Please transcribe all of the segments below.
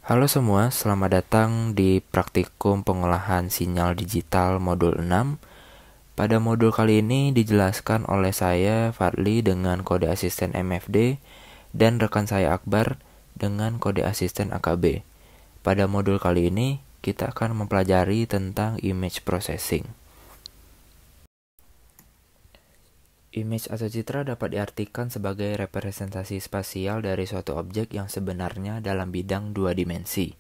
Halo semua, selamat datang di praktikum pengolahan sinyal digital modul 6. Pada modul kali ini dijelaskan oleh saya, Fadli, dengan kode asisten MFD dan rekan saya Akbar dengan kode asisten AKB. Pada modul kali ini, kita akan mempelajari tentang image processing. Image atau citra dapat diartikan sebagai representasi spasial dari suatu objek yang sebenarnya dalam bidang dua dimensi,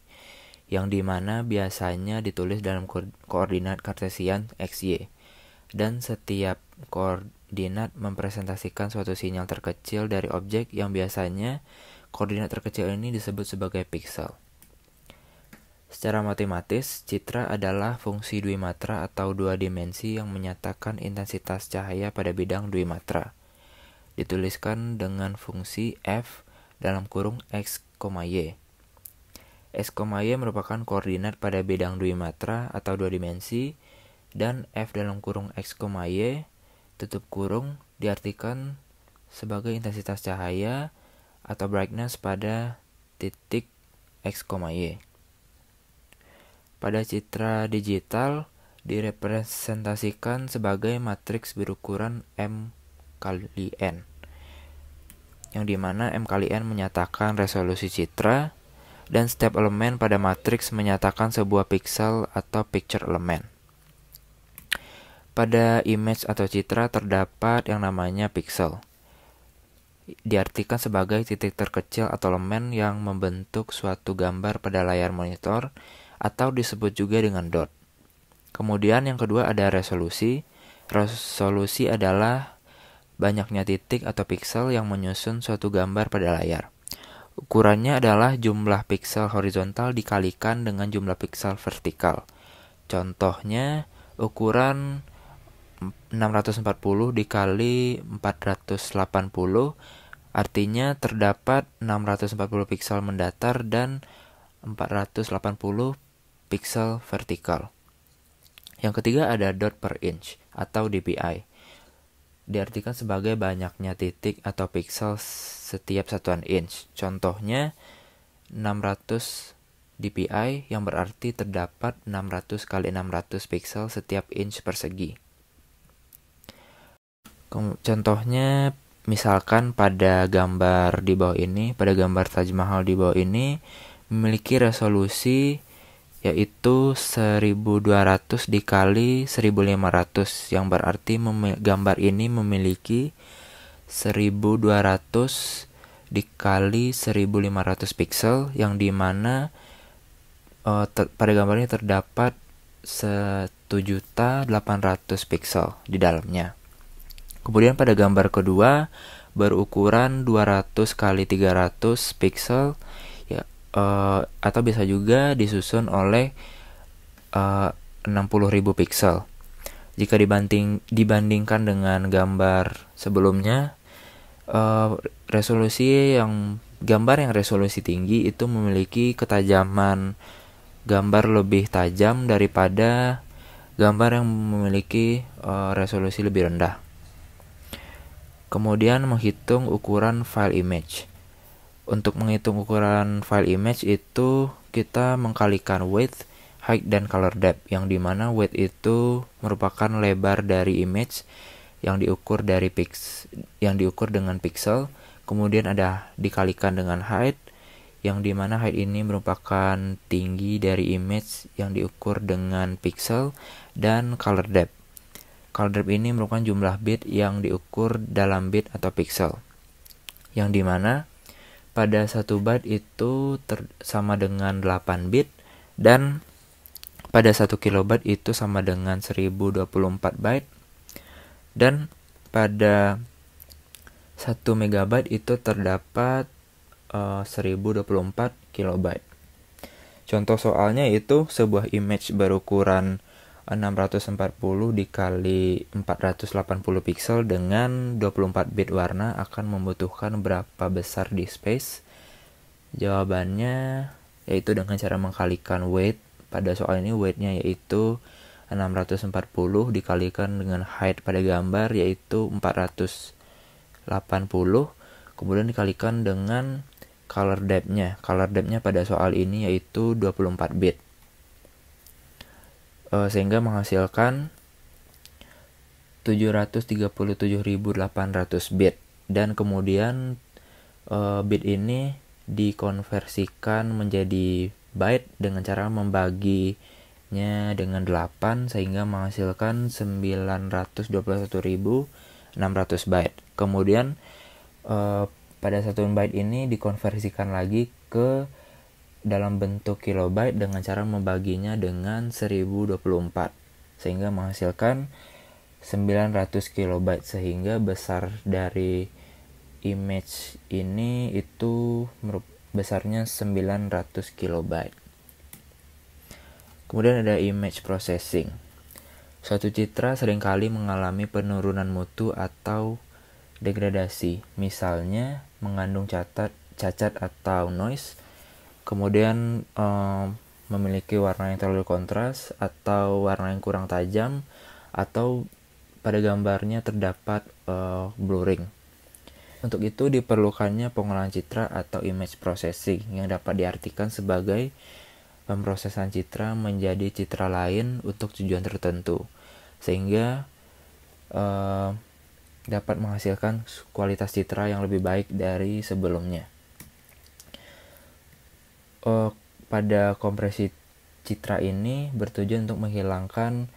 yang dimana biasanya ditulis dalam koordinat kartesian XY, dan setiap koordinat mempresentasikan suatu sinyal terkecil dari objek yang biasanya koordinat terkecil ini disebut sebagai piksel. Secara matematis, citra adalah fungsi dwimatra atau dua dimensi yang menyatakan intensitas cahaya pada bidang dwimatra. Dituliskan dengan fungsi f dalam kurung x, y. X, y merupakan koordinat pada bidang dwimatra atau dua dimensi, dan f dalam kurung x, y tutup kurung diartikan sebagai intensitas cahaya atau brightness pada titik x, y. Pada citra digital direpresentasikan sebagai matriks berukuran M kali N, yang dimana M kali N menyatakan resolusi citra, dan setiap elemen pada matriks menyatakan sebuah piksel atau picture element. Pada image atau citra terdapat yang namanya piksel. Diartikan sebagai titik terkecil atau elemen yang membentuk suatu gambar pada layar monitor, atau disebut juga dengan dot. Kemudian yang kedua ada resolusi. Resolusi adalah banyaknya titik atau piksel yang menyusun suatu gambar pada layar. Ukurannya adalah jumlah piksel horizontal dikalikan dengan jumlah piksel vertikal. Contohnya ukuran 640 dikali 480, artinya terdapat 640 piksel mendatar dan 480 piksel vertikal. Yang ketiga ada dot per inch atau DPI. Diartikan sebagai banyaknya titik atau piksel setiap satuan inch. Contohnya 600 DPI yang berarti terdapat 600 kali 600 piksel setiap inch persegi. Contohnya misalkan pada gambar di bawah ini, pada gambar Taj Mahal di bawah ini memiliki resolusi yaitu 1200 dikali 1500, yang berarti gambar ini memiliki 1200 dikali 1500 piksel, yang dimana pada gambar ini terdapat 1.800.000 piksel di dalamnya. Kemudian pada gambar kedua berukuran 200 kali 300 piksel, atau bisa juga disusun oleh 60.000 piksel. Jika dibandingkan dengan gambar sebelumnya, gambar yang resolusi tinggi itu memiliki ketajaman gambar lebih tajam daripada gambar yang memiliki resolusi lebih rendah. Kemudian menghitung ukuran file image. Untuk menghitung ukuran file image itu kita mengkalikan width, height, dan color depth, yang dimana width itu merupakan lebar dari image yang diukur dengan pixel. Kemudian ada dikalikan dengan height, yang dimana height ini merupakan tinggi dari image yang diukur dengan pixel, dan color depth. Color depth ini merupakan jumlah bit yang diukur dalam bit atau pixel, yang dimana pada 1 byte itu sama dengan 8 bit, dan pada 1 kilobyte itu sama dengan 1024 byte, dan pada 1 megabyte itu terdapat 1024 kilobyte. Contoh soalnya itu sebuah image berukuran 640 dikali 480 piksel dengan 24 bit warna akan membutuhkan berapa besar disk space? Jawabannya yaitu dengan cara mengkalikan weight. Pada soal ini weightnya yaitu 640 dikalikan dengan height pada gambar yaitu 480, kemudian dikalikan dengan color depth-nya. Color depth-nya pada soal ini yaitu 24 bit. Sehingga menghasilkan 737.800 bit. Dan kemudian bit ini dikonversikan menjadi byte dengan cara membaginya dengan 8 sehingga menghasilkan 921.600 byte. Kemudian pada 1 byte ini dikonversikan lagi ke dalam bentuk kilobyte dengan cara membaginya dengan 1024 sehingga menghasilkan 900 kilobyte, sehingga besar dari image ini itu besarnya 900 kilobyte. Kemudian ada image processing. Suatu citra seringkali mengalami penurunan mutu atau degradasi, misalnya mengandung cacat atau noise, kemudian memiliki warna yang terlalu kontras atau warna yang kurang tajam, atau pada gambarnya terdapat blurring. Untuk itu diperlukannya pengolahan citra atau image processing yang dapat diartikan sebagai pemrosesan citra menjadi citra lain untuk tujuan tertentu, sehingga dapat menghasilkan kualitas citra yang lebih baik dari sebelumnya. Pada kompresi citra ini bertujuan untuk menghilangkan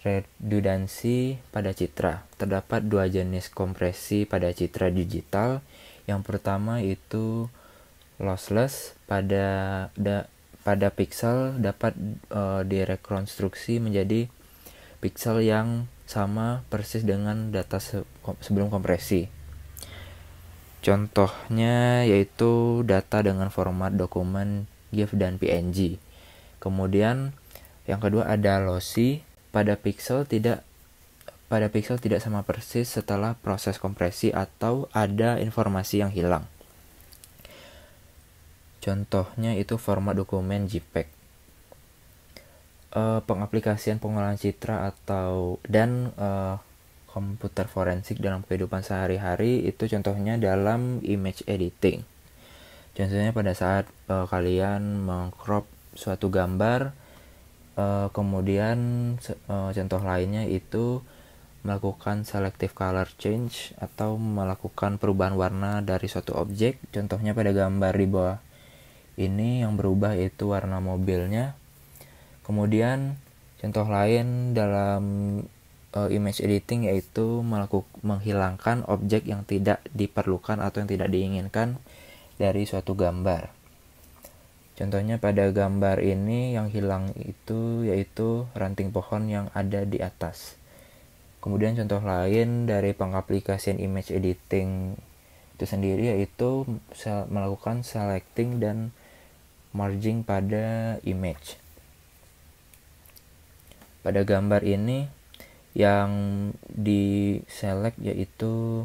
redundansi pada citra. Terdapat 2 jenis kompresi pada citra digital. Yang pertama itu lossless. Pada pixel dapat direkonstruksi menjadi pixel yang sama persis dengan data sebelum kompresi. Contohnya yaitu data dengan format dokumen GIF dan PNG. Kemudian yang kedua ada lossy. Pada pixel tidak sama persis setelah proses kompresi atau ada informasi yang hilang. Contohnya itu format dokumen JPEG. Pengaplikasian pengolahan citra dan komputer forensik dalam kehidupan sehari-hari itu contohnya dalam image editing. Contohnya pada saat kalian mengcrop suatu gambar, kemudian contoh lainnya itu melakukan selective color change atau melakukan perubahan warna dari suatu objek. Contohnya pada gambar di bawah ini yang berubah yaitu warna mobilnya. Kemudian contoh lain dalam image editing yaitu menghilangkan objek yang tidak diperlukan atau yang tidak diinginkan dari suatu gambar. Contohnya pada gambar ini yang hilang itu yaitu ranting pohon yang ada di atas. Kemudian contoh lain dari pengaplikasian image editing itu sendiri yaitu melakukan selecting dan merging pada image. Pada gambar ini yang di-select yaitu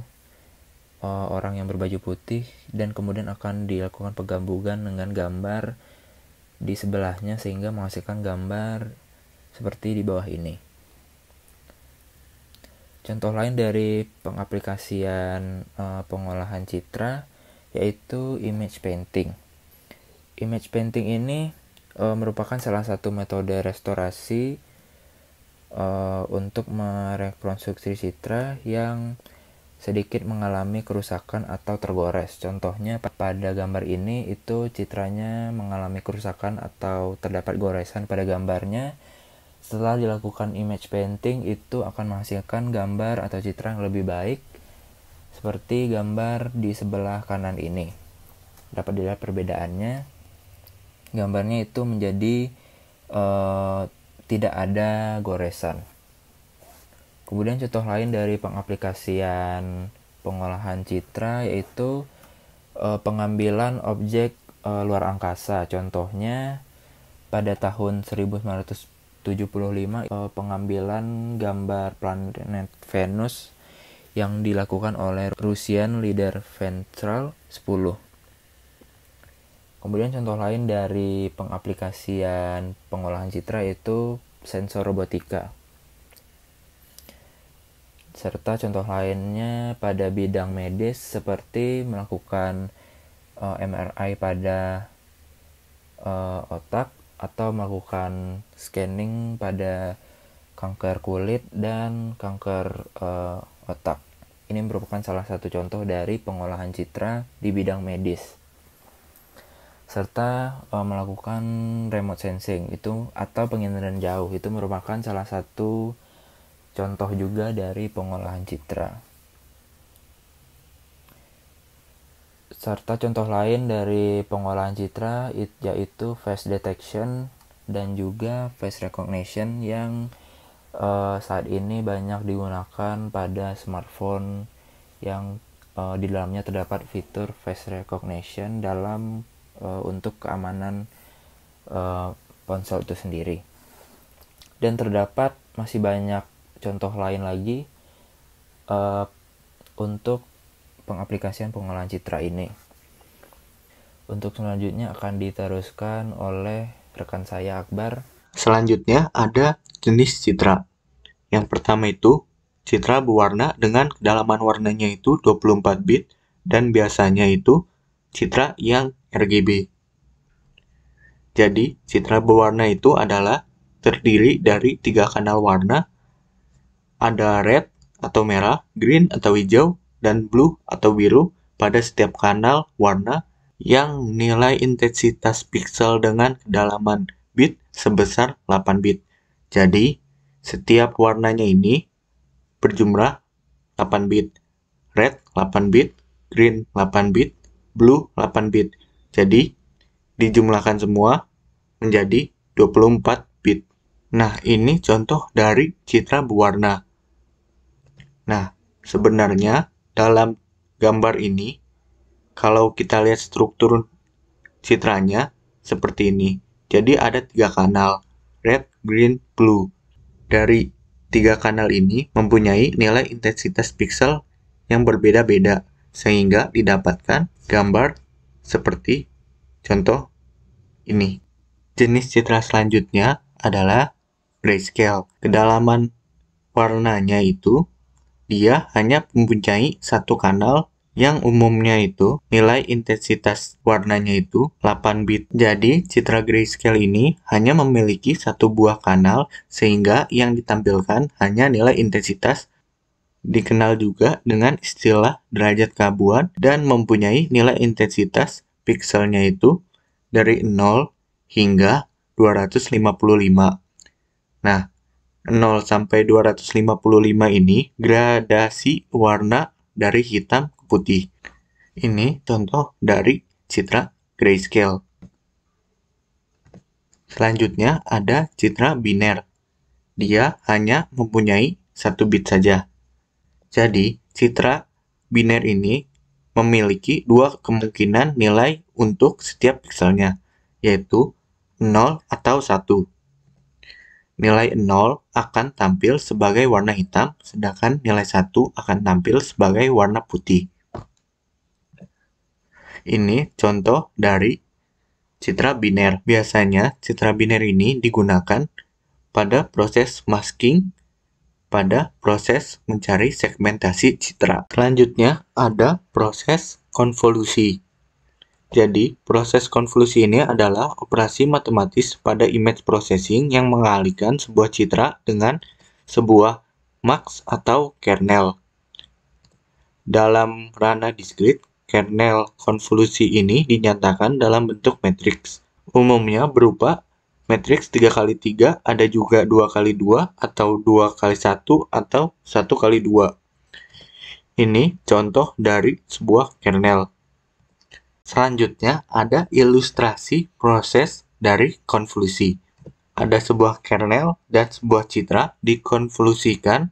orang yang berbaju putih dan kemudian akan dilakukan penggabungan dengan gambar di sebelahnya sehingga menghasilkan gambar seperti di bawah ini. Contoh lain dari pengaplikasian pengolahan citra yaitu image painting. Image painting ini merupakan salah satu metode restorasi untuk merekonstruksi citra yang sedikit mengalami kerusakan atau tergores. Contohnya pada gambar ini itu citranya mengalami kerusakan atau terdapat goresan pada gambarnya. Setelah dilakukan image painting itu akan menghasilkan gambar atau citra yang lebih baik seperti gambar di sebelah kanan ini. Dapat dilihat perbedaannya. Gambarnya itu menjadi tidak ada goresan. Kemudian contoh lain dari pengaplikasian pengolahan citra yaitu pengambilan objek luar angkasa. Contohnya pada tahun 1975 pengambilan gambar planet Venus yang dilakukan oleh Russian Leader Ventral 10. Kemudian contoh lain dari pengaplikasian pengolahan citra yaitu sensor robotika. Serta contoh lainnya pada bidang medis seperti melakukan MRI pada otak atau melakukan scanning pada kanker kulit dan kanker otak. Ini merupakan salah satu contoh dari pengolahan citra di bidang medis. Serta melakukan remote sensing itu atau penginderaan jauh itu merupakan salah satu contoh juga dari pengolahan citra. Serta contoh lain dari pengolahan citra yaitu face detection dan juga face recognition yang saat ini banyak digunakan pada smartphone yang di dalamnya terdapat fitur face recognition dalam untuk keamanan ponsel itu sendiri. Dan terdapat masih banyak contoh lain lagi untuk pengaplikasian pengolahan citra ini. Untuk selanjutnya akan diteruskan oleh rekan saya Akbar. Selanjutnya ada jenis citra. Yang pertama itu citra berwarna dengan kedalaman warnanya itu 24 bit dan biasanya itu citra yang RGB. Jadi, citra berwarna itu adalah terdiri dari 3 kanal warna. Ada red atau merah, green atau hijau, dan blue atau biru pada setiap kanal warna yang nilai intensitas piksel dengan kedalaman bit sebesar 8 bit. Jadi, setiap warnanya ini berjumlah 8 bit. Red 8 bit, green 8 bit, blue 8 bit. Jadi, dijumlahkan semua menjadi 24 bit. Nah, ini contoh dari citra berwarna. Nah, sebenarnya dalam gambar ini, kalau kita lihat struktur citranya seperti ini. Jadi ada 3 kanal, red, green, blue. Dari 3 kanal ini mempunyai nilai intensitas piksel yang berbeda-beda, sehingga didapatkan gambar seperti contoh ini. Jenis citra selanjutnya adalah grayscale. Kedalaman warnanya itu dia hanya mempunyai satu kanal yang umumnya itu nilai intensitas warnanya itu 8 bit. Jadi, citra grayscale ini hanya memiliki satu buah kanal sehingga yang ditampilkan hanya nilai intensitas, dikenal juga dengan istilah derajat keabuan dan mempunyai nilai intensitas pikselnya itu dari 0 hingga 255. Nah, 0 sampai 255 ini gradasi warna dari hitam ke putih. Ini contoh dari citra grayscale. Selanjutnya ada citra biner. Dia hanya mempunyai 1 bit saja. Jadi, citra biner ini memiliki 2 kemungkinan nilai untuk setiap pikselnya, yaitu 0 atau 1. Nilai 0 akan tampil sebagai warna hitam, sedangkan nilai 1 akan tampil sebagai warna putih. Ini contoh dari citra biner. Biasanya, citra biner ini digunakan pada proses masking, pada proses mencari segmentasi citra. Selanjutnya, ada proses konvolusi. Jadi, proses konvolusi ini adalah operasi matematis pada image processing yang mengalihkan sebuah citra dengan sebuah max atau kernel. Dalam ranah diskrit, kernel konvolusi ini dinyatakan dalam bentuk matriks. Umumnya berupa matriks 3x3, ada juga 2x2 atau 2x1 atau 1x2. Ini contoh dari sebuah kernel. Selanjutnya ada ilustrasi proses dari konvolusi. Ada sebuah kernel dan sebuah citra dikonvolusikan,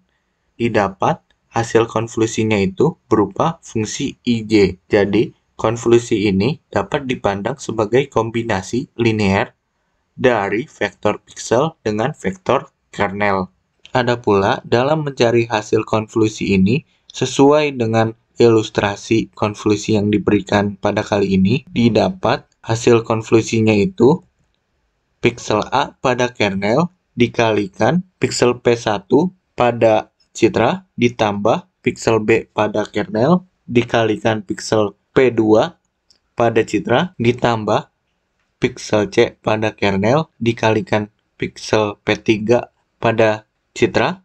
didapat hasil konvolusinya itu berupa fungsi IJ. Jadi, konvolusi ini dapat dipandang sebagai kombinasi linear dari vektor piksel dengan vektor kernel. Ada pula dalam mencari hasil konvolusi ini sesuai dengan ilustrasi konvolusi yang diberikan pada kali ini, didapat hasil konvolusinya itu piksel A pada kernel dikalikan piksel P1 pada citra ditambah piksel B pada kernel dikalikan piksel P2 pada citra ditambah piksel C pada kernel dikalikan piksel P3 pada citra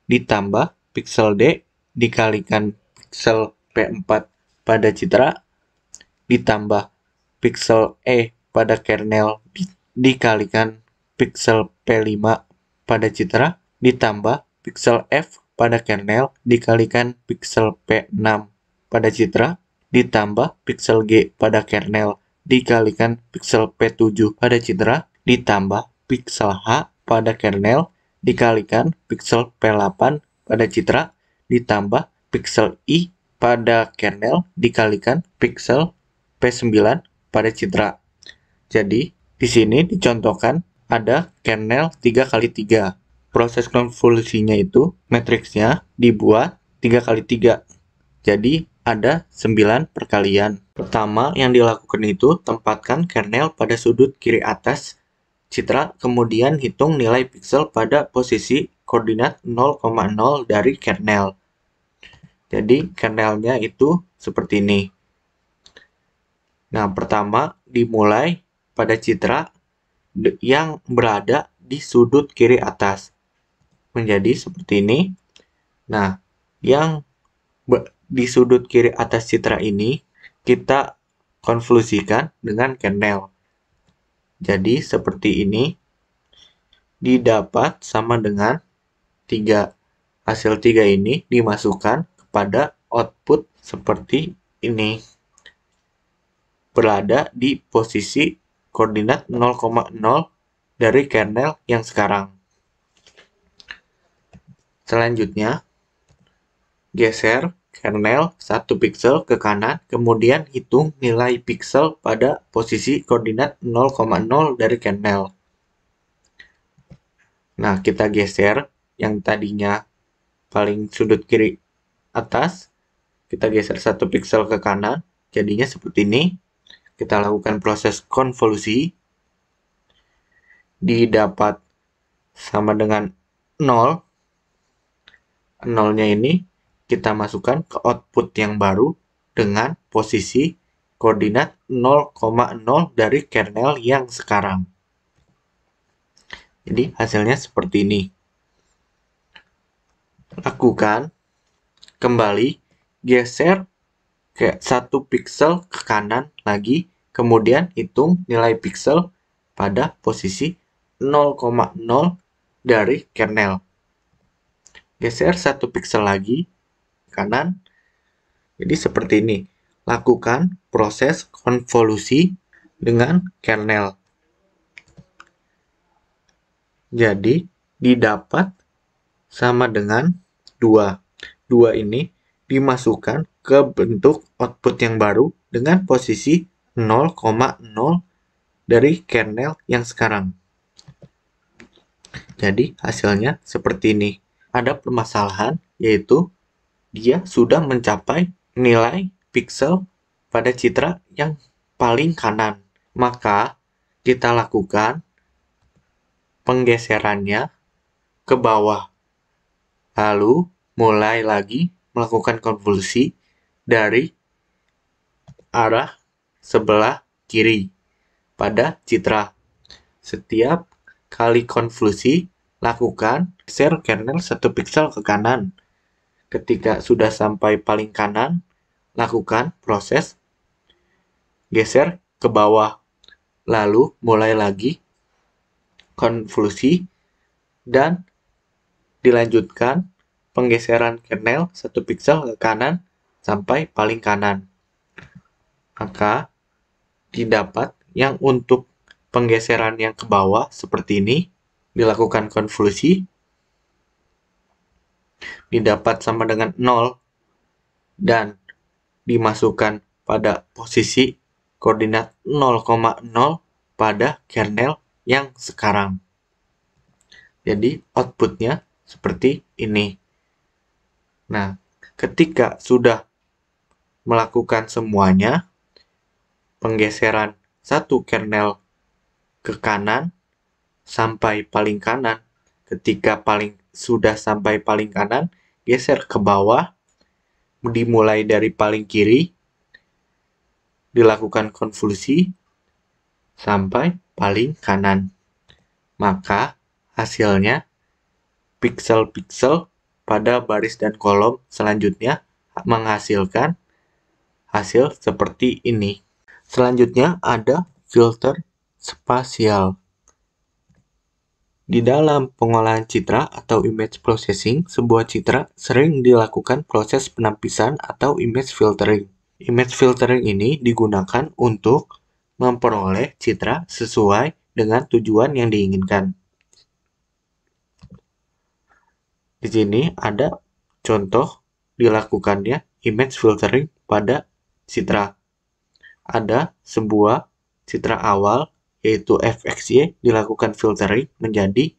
ditambah piksel D dikalikan piksel P4 pada citra ditambah piksel E pada kernel dikalikan piksel P5 pada citra ditambah piksel F pada kernel dikalikan piksel P6 pada citra ditambah piksel G pada kernel dikalikan piksel P7 pada citra ditambah piksel H pada kernel dikalikan piksel P8 pada citra ditambah piksel I pada kernel dikalikan piksel P9 pada citra. Jadi, di sini dicontohkan ada kernel 3x3. Proses konvolusinya itu, matriksnya dibuat 3x3. Jadi, ada 9 perkalian. Pertama, yang dilakukan itu, tempatkan kernel pada sudut kiri atas citra, kemudian hitung nilai piksel pada posisi koordinat 0,0 dari kernel. Jadi, kernelnya itu seperti ini. Nah, pertama dimulai pada citra yang berada di sudut kiri atas. Menjadi seperti ini. Nah, yang di sudut kiri atas citra ini kita konvolusikan dengan kernel. Jadi, seperti ini. Didapat sama dengan 3. Hasil 3 ini dimasukkan kepada output seperti ini. Berada di posisi koordinat 0,0 dari kernel yang sekarang. Selanjutnya, geser kernel 1 piksel ke kanan, kemudian hitung nilai piksel pada posisi koordinat 0,0 dari kernel. Nah, kita geser yang tadinya paling sudut kiri atas, kita geser 1 piksel ke kanan, jadinya seperti ini. Kita lakukan proses konvolusi, didapat sama dengan 0. 0-nya ini kita masukkan ke output yang baru dengan posisi koordinat 0,0 dari kernel yang sekarang. Jadi hasilnya seperti ini. Lakukan kembali, geser ke 1 piksel ke kanan lagi, kemudian hitung nilai piksel pada posisi 0,0 dari kernel. Geser 1 piksel lagi ke kanan. Jadi seperti ini. Lakukan proses konvolusi dengan kernel. Jadi didapat sama dengan 2. 2 ini dimasukkan ke bentuk output yang baru dengan posisi 0,0 dari kernel yang sekarang. Jadi hasilnya seperti ini. Ada permasalahan, yaitu dia sudah mencapai nilai piksel pada citra yang paling kanan. Maka kita lakukan penggeserannya ke bawah. Lalu mulai lagi melakukan konvolusi dari arah sebelah kiri pada citra. Setiap kali konvolusi, lakukan geser kernel 1 piksel ke kanan. Ketika sudah sampai paling kanan, lakukan proses geser ke bawah. Lalu mulai lagi konvolusi dan dilanjutkan penggeseran kernel 1 piksel ke kanan sampai paling kanan. Maka didapat yang untuk penggeseran yang ke bawah seperti ini, dilakukan konvolusi, didapat sama dengan 0 dan dimasukkan pada posisi koordinat 0,0 pada kernel yang sekarang. Jadi outputnya seperti ini. Nah, ketika sudah melakukan semuanya, penggeseran 1 kernel ke kanan sampai paling kanan. Ketika sudah sampai paling kanan, geser ke bawah, dimulai dari paling kiri, dilakukan konvolusi sampai paling kanan. Maka hasilnya piksel-piksel pada baris dan kolom selanjutnya menghasilkan hasil seperti ini. Selanjutnya ada filter spasial. Di dalam pengolahan citra atau image processing, sebuah citra sering dilakukan proses penampisan atau image filtering. Image filtering ini digunakan untuk memperoleh citra sesuai dengan tujuan yang diinginkan. Di sini ada contoh dilakukannya image filtering pada citra. Ada sebuah citra awal yaitu fxy dilakukan filtering menjadi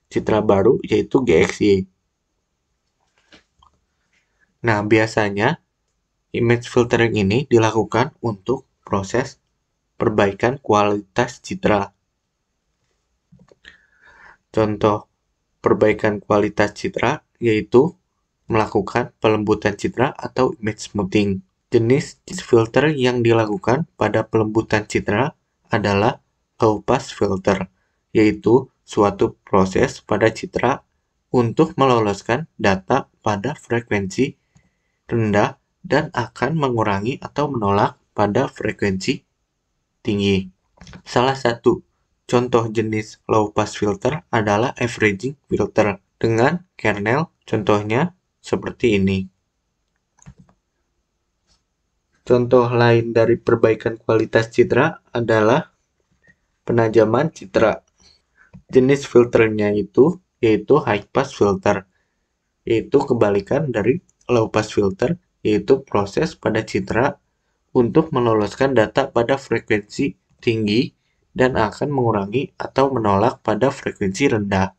citra baru yaitu gxy. Nah, biasanya image filtering ini dilakukan untuk proses perbaikan kualitas citra. Contoh perbaikan kualitas citra yaitu melakukan pelembutan citra atau image smoothing. Jenis filter yang dilakukan pada pelembutan citra adalah low pass filter, yaitu suatu proses pada citra untuk meloloskan data pada frekuensi rendah dan akan mengurangi atau menolak pada frekuensi tinggi. Salah satu contoh jenis low pass filter adalah averaging filter dengan kernel, contohnya seperti ini. Contoh lain dari perbaikan kualitas citra adalah penajaman citra. Jenis filternya yaitu high pass filter, yaitu kebalikan dari low pass filter, yaitu proses pada citra untuk meloloskan data pada frekuensi tinggi dan akan mengurangi atau menolak pada frekuensi rendah.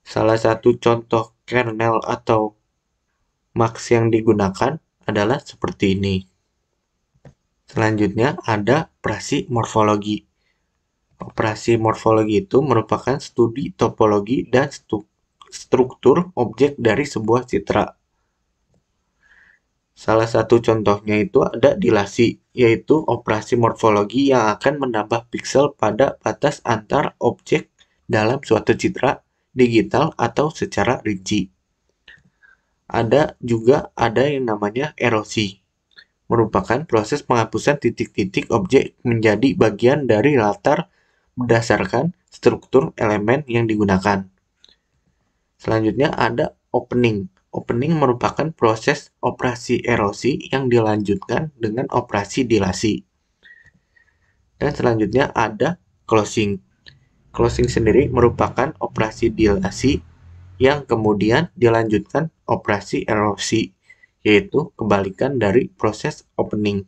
Salah satu contoh kernel atau mux yang digunakan adalah seperti ini. Selanjutnya ada operasi morfologi. Operasi morfologi itu merupakan studi topologi dan struktur objek dari sebuah citra. Salah satu contohnya itu ada dilasi, yaitu operasi morfologi yang akan menambah piksel pada batas antar objek dalam suatu citra digital atau secara rinci. Ada yang namanya erosi, merupakan proses penghapusan titik-titik objek menjadi bagian dari latar berdasarkan struktur elemen yang digunakan. Selanjutnya ada opening. Opening merupakan proses operasi erosi yang dilanjutkan dengan operasi dilasi. Dan selanjutnya ada closing. Closing sendiri merupakan operasi dilasi yang kemudian dilanjutkan operasi erosi, yaitu kebalikan dari proses opening.